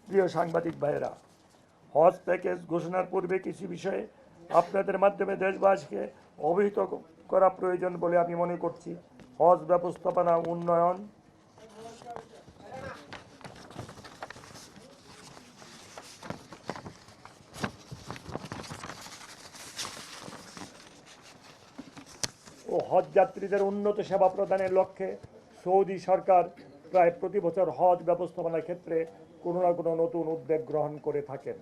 প্রিয় সাংবাদিক ভাইয়েরা, হজ প্যাকেজ ঘোষণার পূর্বে কিছু বিষয়ে আপনাদের মাধ্যমে দেশবাসীকে অবহিত করা প্রয়োজন বলে আমি মনে করছি। হজ ব্যবস্থাপনা উন্নয়ন ও হজ যাত্রীদের উন্নত সেবা প্রদানের লক্ষ্যে সৌদি সরকার প্রায় প্রতি বছর হজ ব্যবস্থাপনার ক্ষেত্রে কোনো না কোনো নতুন উদ্যোগ গ্রহণ করে থাকেন।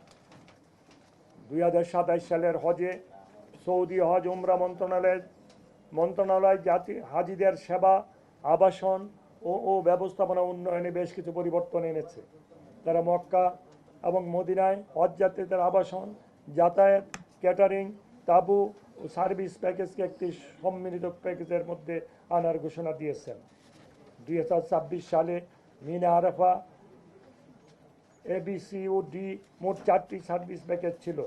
2027 সালের হজে সৌদি হজ উমরা মন্ত্রণালয় হাজিদের সেবা, আবাসন ও ব্যবস্থাপনা উন্নয়নে বেশ কিছু পরিবর্তন এনেছে। তারা মক্কা এবং মদিনায় হজ যাত্রীদের আবাসন, যাতায়াত, ক্যাটারিং, তাঁবু ও সার্ভিস প্যাকেজকে একটি সম্মিলিত প্যাকেজের মধ্যে আনার ঘোষণা দিয়েছেন। 2026 সালে মিনা আরাফা, এবিসি ও ডি মোট 4টি সার্ভিস প্যাকেজ ছিল,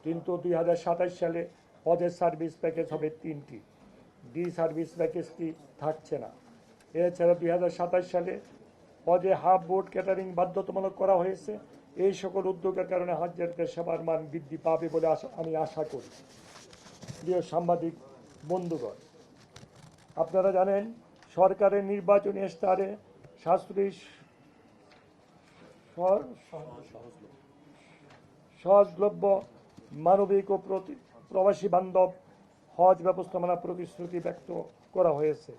কিন্তু 2027 সালে হজের সার্ভিস প্যাকেজ হবে 3টি। ডি সার্ভিস প্যাকেজটি থাকছে না। এছাড়া 2027 সালে হজে হাফ বোট ক্যাটারিং বাধ্যতামূলক করা হয়েছে। এই সকল উদ্যোগের কারণে হজযাত্রীদের সেবার মান বৃদ্ধি পাবে বলে আমি আশা করি। প্রিয় সাংবাদিক বন্ধুগণ, আপনারা জানেন সরকারের নির্বাচনী ইশতেহারে সাশ্রয়ী সহজলভ্য, মানবিক ও প্রবাসী বান্ধব হজ ব্যবস্থাপনা প্রতিশ্রুতি ব্যক্ত করা হয়েছে।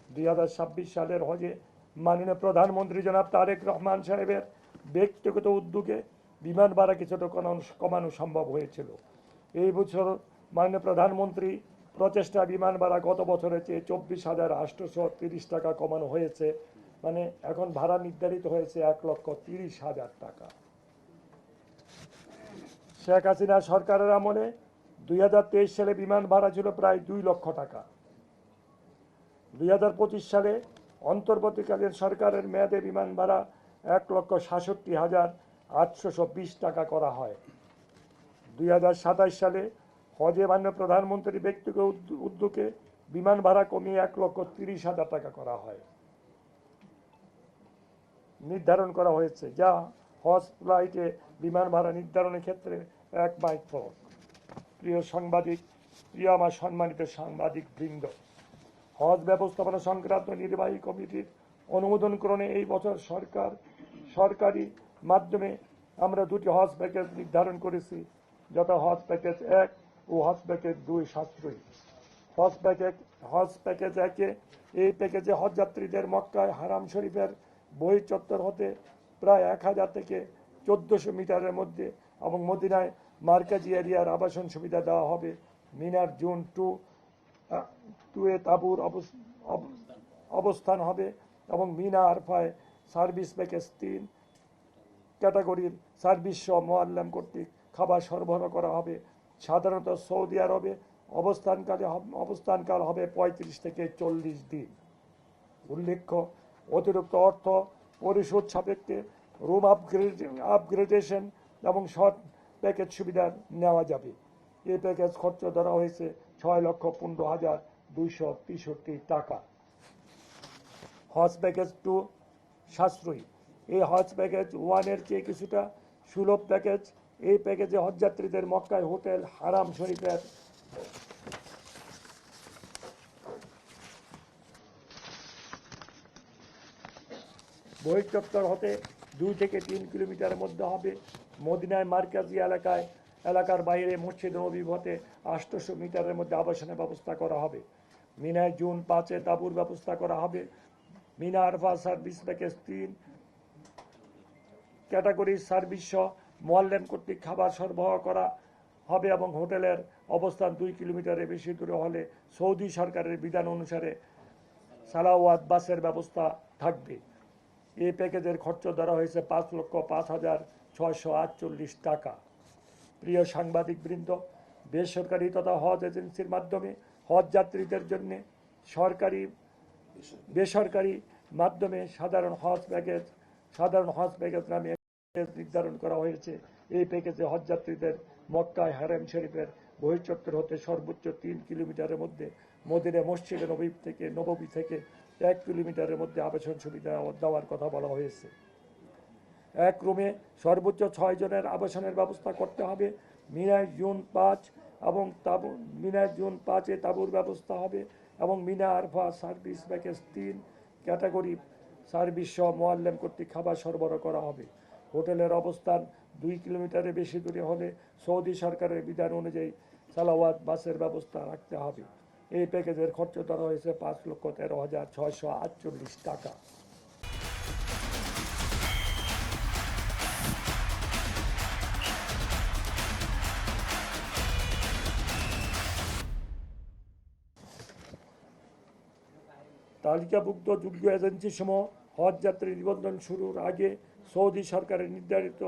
2026 সালের হজে মাননীয় প্রধানমন্ত্রী জনাব তারেক রহমান সাহেবের ব্যক্তিগত উদ্যোগে বিমান ভাড়া কিছুটা কমানো সম্ভব হয়েছিল। এই বছর মাননীয় প্রধানমন্ত্রী প্রচেষ্টা বিমান ভাড়া গত বছরের চেয়ে 24,830 টাকা কমানো হয়েছে। মানে এখন ভাড়া নির্ধারিত হয়েছে 1,30,000 টাকা। শেখ হাসিনা সরকারের আমলে 2023 সালে বিমান ভাড়া ছিল প্রায় 2 লক্ষ টাকা। 2025 সালে অন্তর্বর্তীকালীন সরকারের মেয়াদে বিমান ভাড়া 1,67,820 টাকা করা হয়। 2027 সালে হজে মাননীয় প্রধানমন্ত্রীর ব্যক্তিগত উদ্যোগে বিমান ভাড়া কমিয়ে 1,30,000 টাকা করা হয় নির্ধারণ করা হয়েছে, যা হজ ফ্লাইটে বিমান ভাড়া নির্ধারণের ক্ষেত্রে এক মাইল ফরক। প্রিয় আমার সম্মানিত সাংবাদিক বৃন্দ, হজ ব্যবস্থাপনা সংক্রান্ত নির্বাহী কমিটির অনুমোদনক্রমে এই বছর সরকারি মাধ্যমে আমরা 2টি হজ প্যাকেজ নির্ধারণ করেছি, যথা হজ প্যাকেজ 1 ও হজ প্যাকেজ 2 সাশ্রয়ী। হজ প্যাকেজ 1-এ এই প্যাকেজে হজ যাত্রীদের মক্কায় হারাম শরীফের বহির্চত্বর হতে প্রায় 1000 থেকে 1400 মিটারের মধ্যে এবং মদিনায় মার্কাজি এরিয়ার আবাসন সুবিধা দেওয়া হবে। মিনার জোন 2-এ তাঁবুর অবস্থান হবে এবং মিনা আরফায় সার্ভিস প্যাকেজ 3 ক্যাটাগরির সার্ভিস সহ মোয়াল্লাম কর্তৃক খাবার সরবরাহ করা হবে। সাধারণত সৌদি আরবে অবস্থানকাল হবে 35 থেকে 40 দিন। উল্লেখ্য, অতিরিক্ত অর্থ পরিশোধ সাপেক্ষে রুম আপগ্রেডেশন এবং শর্ট প্যাকেজ সুবিধা নেওয়া যাবে। এই প্যাকেজ খরচ ধরা হয়েছে 6,15,263 টাকা। হজ প্যাকেজ 2 সাশ্রয়ী। এই হজ প্যাকেজ 1-এর চেয়ে কিছুটা সুলভ প্যাকেজ। এই প্যাকেজে হজযাত্রীদের মক্কায় হোটেল, হারাম শরীফের বহির্চত্বর হতে 2 থেকে 3 কিলোমিটারের মধ্যে হবে। মদিনায় মার্কাজি এলাকার বাইরে মসজিদ নববী হতে 800 মিটারের মধ্যে আবাসনের ব্যবস্থা করা হবে। মিনায় জুন 5-এ তাঁবুর ব্যবস্থা করা হবে। মিনা আরফা সার্ভিস প্যাকেজ 3 ক্যাটাগরির সার্ভিস সহ মোয়াল্লেম কর্তৃক খাবার সরবরাহ করা হবে এবং হোটেলের অবস্থান 2 কিলোমিটারের বেশি দূরে হলে সৌদি সরকারের বিধান অনুসারে সালাওয়াত বাসের ব্যবস্থা থাকবে। এই প্যাকেজের খরচ ধরা হয়েছে 5,05,648 টাকা। প্রিয় সাংবাদিক বৃন্দ, বেসরকারি তথা হজ এজেন্সির মাধ্যমে হজ যাত্রীদের জন্য বেসরকারি মাধ্যমে সাধারণ হজ প্যাকেজ নামে নির্ধারণ করা হয়েছে। এই প্যাকেজে হজ যাত্রীদের মক্কায় হারাম শরীফের বহির্চত্বর হতে সর্বোচ্চ 3 কিলোমিটারের মধ্যে, মদিনা মসজিদে নববী থেকে 1 কিলোমিটারের মধ্যে আবাসন সুবিধা দেওয়ার কথা বলা হয়েছে। এক রুমে সর্বোচ্চ 6 জনের আবাসনের ব্যবস্থা করতে হবে। মিনায় জুন 5 এবং মিনায় জুন 5-এ তাঁবুর ব্যবস্থা হবে এবং Mina Arafah service package 3 category service সহ মোয়াল্লেম কর্তৃক খাবার সরবরাহ করা হবে। হোটেলের অবস্থান 2 কিলোমিটারের বেশি দূরে হলে সৌদি সরকারের বিধান অনুযায়ী সালাওয়াত বাসের ব্যবস্থা রাখতে হবে। এই প্যাকেজের খরচ ধরা হয়েছে 5,13,648 টাকা। তালিকাভুক্ত যোগ্য এজেন্সিসমূহ হজ যাত্রী নিবন্ধন শুরুর আগে সৌদি সরকারের নির্ধারিত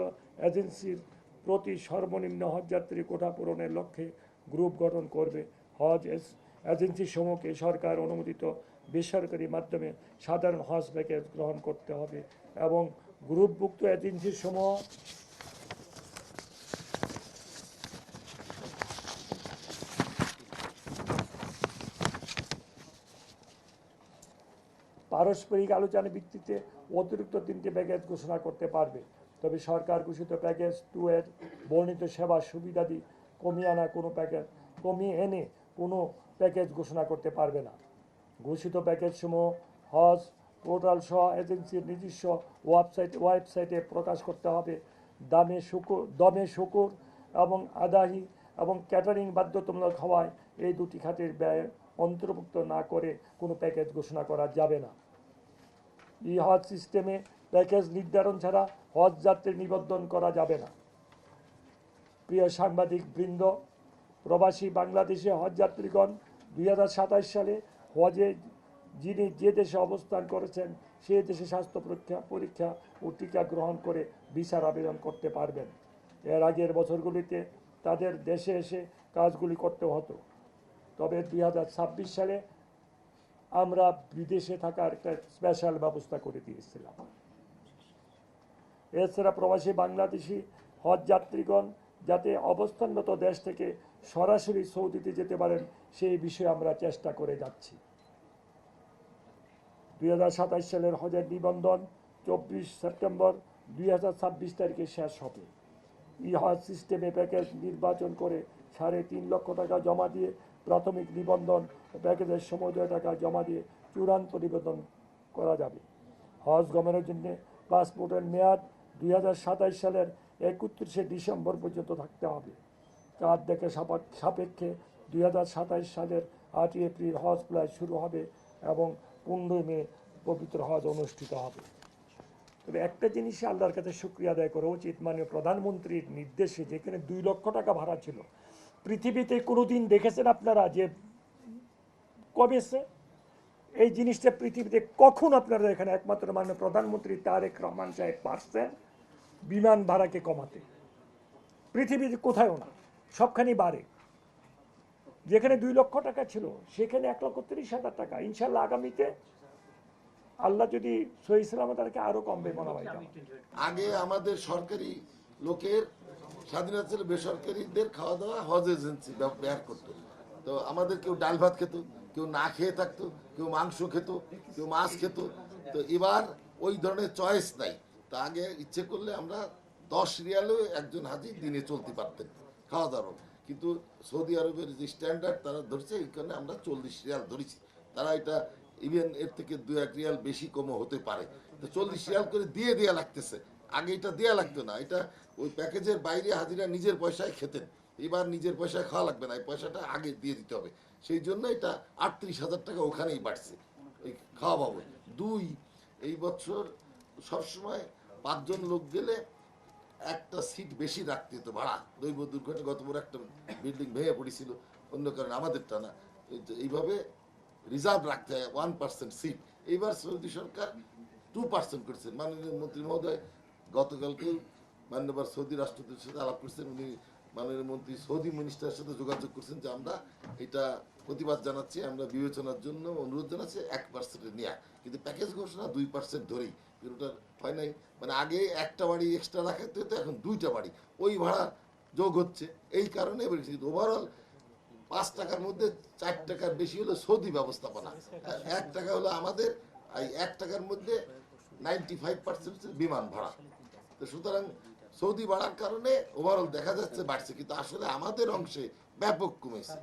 এজেন্সির প্রতি সর্বনিম্ন হজযাত্রী কোটা পূরণের লক্ষ্যে গ্রুপ গঠন করবে। হজ এজেন্সিসমূহকে সরকার অনুমোদিত বেসরকারি মাধ্যমে সাধারণ হজ প্যাকেজ গ্রহণ করতে হবে এবং গ্রুপভুক্ত এজেন্সিসমূহ পারস্পরিক আলোচনার ভিত্তিতে অতিরিক্ত 3টি প্যাকেজ ঘোষণা করতে পারবে। তবে সরকার ঘোষিত প্যাকেজ 2 এর বর্ণিত সেবা সুবিধাদি কমিয়ে এনে কোনো প্যাকেজ ঘোষণা করতে পারবে না। ঘোষিত প্যাকেজসমূহ হজ পোর্টাল সহ এজেন্সির নিজস্ব ওয়েবসাইটে প্রকাশ করতে হবে। দমে শুকুর এবং আদাহি এবং ক্যাটারিং বাধ্যতামূলক হওয়ায় এই দুটি খাতের ব্যয় অন্তর্ভুক্ত না করে কোনো প্যাকেজ ঘোষণা করা যাবে না। ই হজ সিস্টেমে প্যাকেজ নির্ধারণ ছাড়া হজ যাত্রী নিবন্ধন করা যাবে না। প্রিয় সাংবাদিক বৃন্দ, প্রবাসী বাংলাদেশে হজ যাত্রীগণ 2027 সালে হজে যিনি যে দেশে অবস্থান করেছেন সেই দেশে স্বাস্থ্য পরীক্ষা ও টিকা গ্রহণ করে ভিসার আবেদন করতে পারবেন। এর আগের বছরগুলিতে তাদের দেশে এসে কাজগুলি করতে হতো, তবে 2026 সালে আমরা বিদেশে থাকার একটা স্পেশাল ব্যবস্থা করে দিয়েছিলাম। এছাড়া প্রবাসী বাংলাদেশি হজ যাত্রীগণ যাতে অবস্থানরত দেশ থেকে সরাসরি সৌদিতে যেতে পারেন সেই বিষয়ে আমরা চেষ্টা করে যাচ্ছি। 2027 সালের হজের নিবন্ধন 24 সেপ্টেম্বর 2026 তারিখে শেষ হবে। ই হজ সিস্টেমে প্যাকেজ নির্বাচন করে 3.5 লক্ষ টাকা জমা দিয়ে প্রাথমিক নিবন্ধন ও প্যাকেজের সমুদয় টাকা জমা দিয়ে চূড়ান্ত নিবন্ধন করা যাবে। হজ গমনের জন্য পাসপোর্টের মেয়াদ 2027 সালের 31শে ডিসেম্বর পর্যন্ত থাকতে হবে। কার্ড দেখে সাপেক্ষে 2027 সালের 8ই এপ্রিল হজ ফ্লাইট শুরু হবে এবং 15 মে পবিত্র হজ অনুষ্ঠিত হবে। তবে একটা জিনিসে আল্লাহর কাছে শুকরিয়া আদায় করা উচিত, মাননীয় প্রধানমন্ত্রীর নির্দেশে যেখানে 2 লক্ষ টাকা ভাড়া ছিল, পৃথিবীতে কোনোদিন দেখেছেন আপনারা যে কমেছে? এই জিনিসটা পৃথিবীতে কখন আপনারা এখানে একমাত্র মাননীয় প্রধানমন্ত্রী তারেক রহমান সাহেব পারছেন বিমান ভাড়াকে কমাতে। পৃথিবীতে কোথাও না, সবখানেই বাড়ে। যেখানে 2 লক্ষ টাকা ছিল সেখানে 1,30,000 টাকা। ইনশাল্লাহ আগামীতে আল্লাহ যদি সহি সালামত আরো কমবে মনে হয়। আগে আমাদের সরকারি লোকের স্বাধীনতা ছিল, বেসরকারিদের খাওয়া দাওয়া হজ এজেন্সি ব্যবহার করতো। তো আমাদের কেউ ডাল ভাত খেত, কেউ না খেয়ে থাকতো, কেউ মাংস খেত, কেউ মাছ খেত। তো এবার ওই ধরনের চয়েস নাই। তা আগে ইচ্ছে করলে আমরা 10 রিয়ালেও একজন হাজি দিনে চলতে পারতেন খাওয়া দাওয়া। কিন্তু সৌদি আরবের যে স্ট্যান্ডার্ড তারা ধরছে, এই কারণে আমরা 40 রিয়াল ধরেছি। তারা এটা ইভেন এর থেকে 2-1 রিয়াল বেশি কমও হতে পারে। তো 40 রিয়াল করে দেয়া লাগতেছে। আগে এটা দেয়া লাগতো না, এটা ওই প্যাকেজের বাইরে হাজিরা নিজের পয়সায় খেতেন। এবার নিজের পয়সায় খাওয়া লাগবে না, এই পয়সাটা আগে দিয়ে দিতে হবে। সেই জন্য এটা 38,000 টাকা ওখানেই বাড়ছে এই খাওয়া বাবদ। 2, এই বছর সবসময় 5 জন লোক গেলে একটা সিট বেশি রাখতে হতো ভাড়া। দৈব দুর্ঘটনা গত বড় একটা বিল্ডিং ভেঙে পড়েছিল, অন্য কারণে আমাদেরটা না। এইভাবে রিজার্ভ রাখতে হয় 1% সিট। এইবার সৌদি সরকার 2% করেছেন। মাননীয় মন্ত্রী মহোদয় গতকালকে মান্যবর সৌদি রাষ্ট্রদূতের সাথে আলাপ করছেন। উনি মাননীয় মন্ত্রী সৌদি মিনিস্টারের সাথে যোগাযোগ করছেন যে আমরা এটা প্রতিবাদ জানাচ্ছি, আমরা বিবেচনার জন্য অনুরোধ জানাচ্ছি 1% নেওয়া। কিন্তু প্যাকেজ ঘোষণা 2% ধরেই, ওটা হয় নাই। মানে আগে একটা বাড়ি এক্সট্রা রাখাতে হতো, এখন 2টা বাড়ি, ওই ভাড়া যোগ হচ্ছে। এই কারণে ওভারঅল 5 টাকার মধ্যে 4 টাকার বেশি হলো সৌদি ব্যবস্থাপনা, 1 টাকা হলো আমাদের। এই 1 টাকার মধ্যে 95% বিমান ভাড়া। তো সুতরাং সৌদি বাড়ার কারণে ওভারঅল দেখা যাচ্ছে বাড়ছে, কিন্তু আসলে আমাদের অংশে ব্যাপক কমেছে।